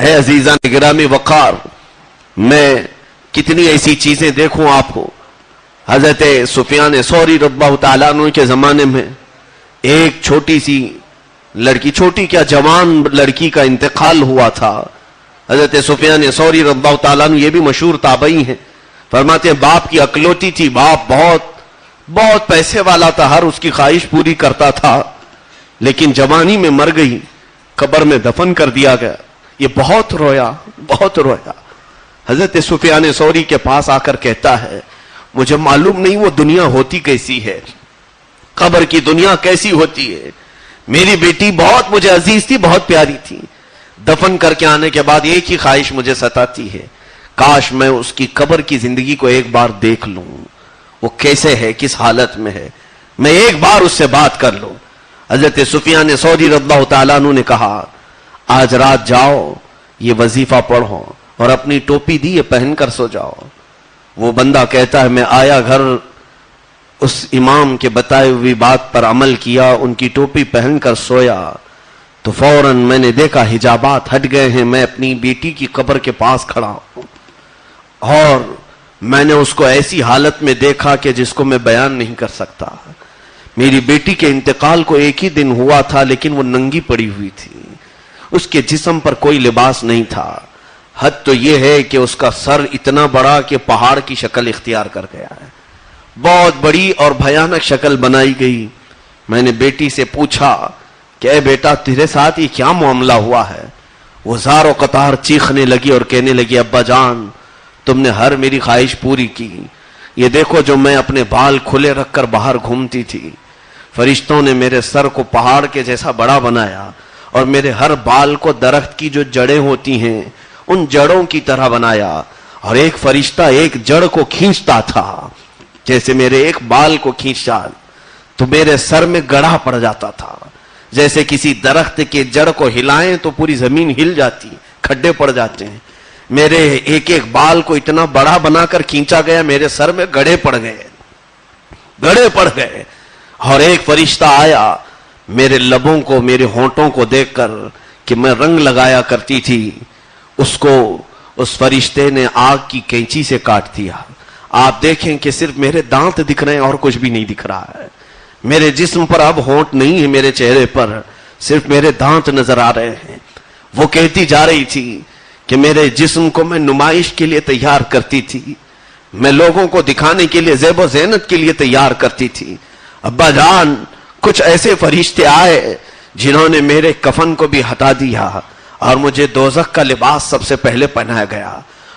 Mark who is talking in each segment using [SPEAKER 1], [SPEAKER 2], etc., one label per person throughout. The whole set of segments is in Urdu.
[SPEAKER 1] ہے عزیزان گرامی وقار، میں کتنی ایسی چیزیں دیکھوں آپ کو. حضرت سفیان ثوری رضی اللہ تعالیٰ عنہ کے زمانے میں ایک چھوٹی سی لڑکی، چھوٹی کیا جوان لڑکی کا انتقال ہوا تھا. حضرت سفیان ثوری رضی اللہ تعالیٰ عنہ یہ بھی مشہور تابعی ہیں، فرماتے ہیں باپ کی اکلوتی تھی، باپ بہت پیسے والا تھا، ہر اس کی خواہش پوری کرتا تھا، لیکن جوانی میں مر گئی، قبر میں دفن کر دیا گیا. یہ بہت رویا. حضرت سفیان ثوری کے پاس آ کر کہتا ہے مجھے معلوم نہیں وہ دنیا ہوتی کیسی ہے، قبر کی دنیا کیسی ہوتی ہے. میری بیٹی بہت مجھے عزیز تھی، بہت پیاری تھی. دفن کر کے آنے کے بعد ایک ہی خواہش مجھے ستاتی ہے، کاش میں اس کی قبر کی زندگی کو ایک بار دیکھ لوں، وہ کیسے ہے، کس حالت میں ہے، میں ایک بار اس سے بات کر لوں. حضرت سفیان ثوری رضی اللہ تعالیٰ عنہ نے کہا آج رات جاؤ، یہ وظیفہ پڑھو اور اپنی ٹوپی دی یہ پہن کر سو جاؤ. وہ بندہ کہتا ہے میں آیا گھر، اس امام کے بتائے ہوئی بات پر عمل کیا، ان کی ٹوپی پہن کر سویا تو فوراً میں نے دیکھا حجابات ہٹ گئے ہیں، میں اپنی بیٹی کی قبر کے پاس کھڑا ہوں اور میں نے اس کو ایسی حالت میں دیکھا کہ جس کو میں بیان نہیں کر سکتا. میری بیٹی کے انتقال کو ایک ہی دن ہوا تھا، لیکن وہ ننگی پڑی ہوئی تھی، اس کے جسم پر کوئی لباس نہیں تھا. حد تو یہ ہے کہ اس کا سر اتنا بڑا کہ پہاڑ کی شکل اختیار کر گیا ہے، بہت بڑی اور بھیانک شکل بنائی گئی. میں نے بیٹی سے پوچھا کہ اے بیٹا تیرے ساتھ یہ کیا معاملہ ہوا ہے؟ وہ زار و قطار چیخنے لگی اور کہنے لگی ابا جان تم نے ہر میری خواہش پوری کی، یہ دیکھو جو میں اپنے بال کھلے رکھ کر باہر گھومتی تھی، فرشتوں نے میرے سر کو پہاڑ کے جیسا بڑا بنایا اور میرے ہر بال کو درخت کی جو جڑیں ہوتی ہیں ان جڑوں کی طرح بنایا، اور ایک فرشتہ ایک جڑ کو کھینچتا تھا، جیسے میرے ایک بال کو کھینچا تو میرے سر میں گڑھا پڑ جاتا تھا، جیسے کسی درخت کے جڑ کو ہلائیں تو پوری زمین ہل جاتی، کھڈے پڑ جاتے ہیں. میرے ایک ایک بال کو اتنا بڑا بنا کر کھینچا گیا، میرے سر میں گڑھے پڑ گئے. اور ایک فرشتہ آیا میرے لبوں کو، میرے ہونٹوں کو دیکھ کر کہ میں رنگ لگایا کرتی تھی، اس کو اس فرشتے نے آگ کی کینچی سے کاٹ دیا. آپ دیکھیں کہ صرف میرے دانت دکھ رہے ہیں اور کچھ بھی نہیں دکھ رہا ہے. میرے جسم پر اب ہونٹ نہیں ہے، میرے چہرے پر صرف میرے دانت نظر آ رہے ہیں. وہ کہتی جا رہی تھی کہ میرے جسم کو میں نمائش کے لیے تیار کرتی تھی، میں لوگوں کو دکھانے کے لیے، زیب و زینت کے لیے تیار کرتی تھی. ابا جان کچھ ایسے فرشتے آئے جنہوں نے میرے کفن کو بھی ہٹا دیا اور مجھے دوزخ کا لباس سب سے پہلے پہنایا گیا.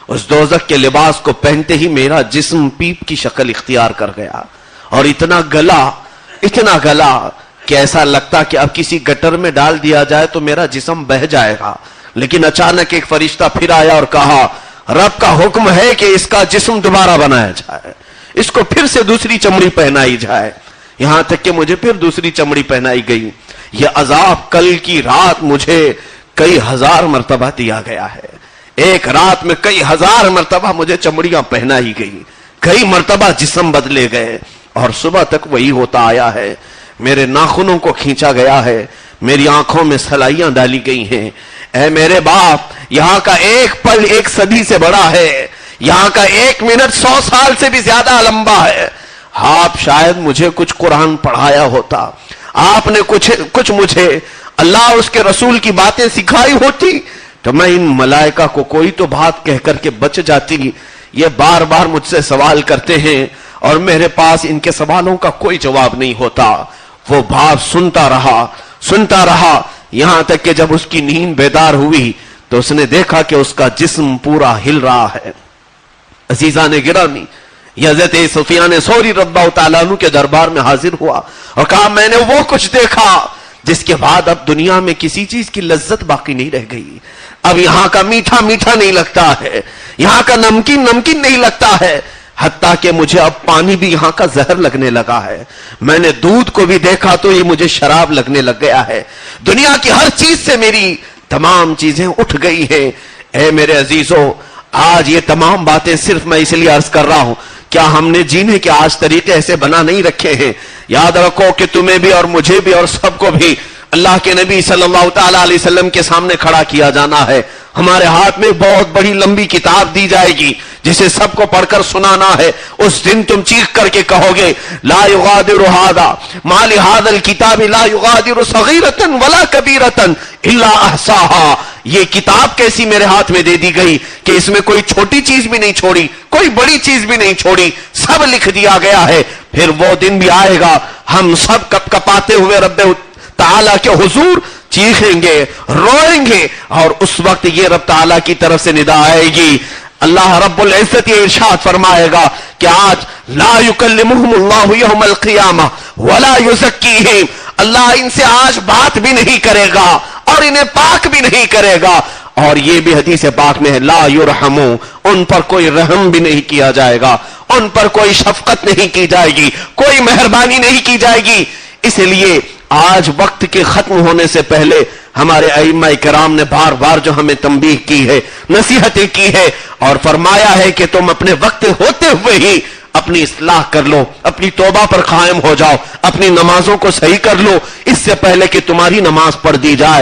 [SPEAKER 1] اس دوزخ کے لباس کو پہنتے ہی میرا جسم پیپ کی شکل اختیار کر گیا اور اتنا گلا کہ ایسا لگتا کہ اب کسی گٹر میں ڈال دیا جائے تو میرا جسم بہہ جائے گا. لیکن اچانک ایک فرشتہ پھر آیا اور کہا رب کا حکم ہے کہ اس کا جسم دوبارہ بنایا جائے، اس کو پھر سے دوسری چمڑی پہنائی جائے. یہاں تک کہ مجھے پھر دوسری چمڑی پہنائی گئی. یہ عذاب کل کی رات مجھے کئی ہزار مرتبہ دیا گیا ہے. ایک رات میں کئی ہزار مرتبہ مجھے چمڑیاں پہنائی گئی، کئی مرتبہ جسم بدلے گئے اور صبح تک وہی ہوتا آیا ہے. میرے ناخنوں کو کھینچا گیا ہے، میری آنکھوں میں سلائیاں ڈالی گئی ہیں. اے میرے باپ، یہاں کا ایک پل ایک صدی سے بڑا ہے، یہاں کا ایک منٹ 100 سال سے بھی زیادہ لمبا ہے. آپ شاید مجھے کچھ قرآن پڑھایا ہوتا، آپ نے کچھ مجھے اللہ اور اس کے رسول کی باتیں سکھائی ہوتی تو میں ان ملائکہ کو کوئی تو بات کہہ کر کے بچ جاتی. یہ بار بار مجھ سے سوال کرتے ہیں اور میرے پاس ان کے سوالوں کا کوئی جواب نہیں ہوتا. وہ باپ سنتا رہا یہاں تک کہ جب اس کی نیند بیدار ہوئی تو اس نے دیکھا کہ اس کا جسم پورا ہل رہا ہے. عزیزان گرامی، یہ حضرت سفیان ثوری رضی اللہ تعالیٰ عنہ کے دربار میں حاضر ہوا اور کہا میں نے وہ کچھ دیکھا جس کے بعد اب دنیا میں کسی چیز کی لذت باقی نہیں رہ گئی. اب یہاں کا میٹھا میٹھا نہیں لگتا ہے، یہاں کا نمکین نمکین نہیں لگتا ہے، حتیٰ کہ مجھے اب پانی بھی یہاں کا زہر لگنے لگا ہے. میں نے دودھ کو بھی دیکھا تو یہ مجھے شراب لگنے لگ گیا ہے. دنیا کی ہر چیز سے میری تمام چیزیں اٹھ گئی ہیں. اے میرے عزیزو، آج یہ تمام باتیں صرف میں اس لیے عرض کر رہا ہوں، کیا ہم نے جینے کے آج طریقے ایسے بنا نہیں رکھے ہیں؟ یاد رکھو کہ تمہیں بھی اور مجھے بھی اور سب کو بھی اللہ کے نبی صلی اللہ تعالی علیہ وسلم کے سامنے کھڑا کیا جانا ہے. ہمارے ہاتھ میں بہت بڑی لمبی کتاب دی جائے گی جسے سب کو پڑھ کر سنانا ہے. اس دن تم چیخ کر کے کہو گے لا یغادر ھذا ما لھذا الکتاب لا یغادر صغیرۃ ولا کبیرۃ الا احصاها. یہ کتاب کیسی میرے ہاتھ میں دے دی گئی کہ اس میں کوئی چھوٹی چیز بھی نہیں چھوڑی, کوئی بڑی چیز بھی نہیں چھوڑی, سب لکھ دیا گیا ہے. پھر وہ دن بھی آئے گا, ہم سب کپ کپاتے ہوئے رب تعالیٰ کے حضور چیخیں گے, روئیں گے, اور اس وقت یہ رب تعالیٰ کی طرف سے ندا آئے گی. اللہ رب العزت یہ ارشاد فرمائے گا کہ آج لا یکلمہم اللہ یوم القیامہ ولا یزکیہم, اللہ ان سے آج بات بھی نہیں کرے گا اور انہیں پاک بھی نہیں کرے گا. اور یہ بھی حدیث پاک میں ہے لا یرحمو, ان پر کوئی رحم بھی نہیں کیا جائے گا, ان پر کوئی شفقت نہیں کی جائے گی, کوئی مہربانی نہیں کی جائے گی. اس لیے آج وقت کے ختم ہونے سے پہلے ہمارے ائمہ کرام نے بار بار جو ہمیں تنبیہ کی ہے, نصیحتیں کی ہے, اور فرمایا ہے کہ تم اپنے وقت ہوتے ہوئے ہی اپنی اصلاح کر لو, اپنی توبہ پر قائم ہو جاؤ, اپنی نمازوں کو صحیح کر لو اس سے پہلے کہ تمہاری نماز پڑھ دی جائے.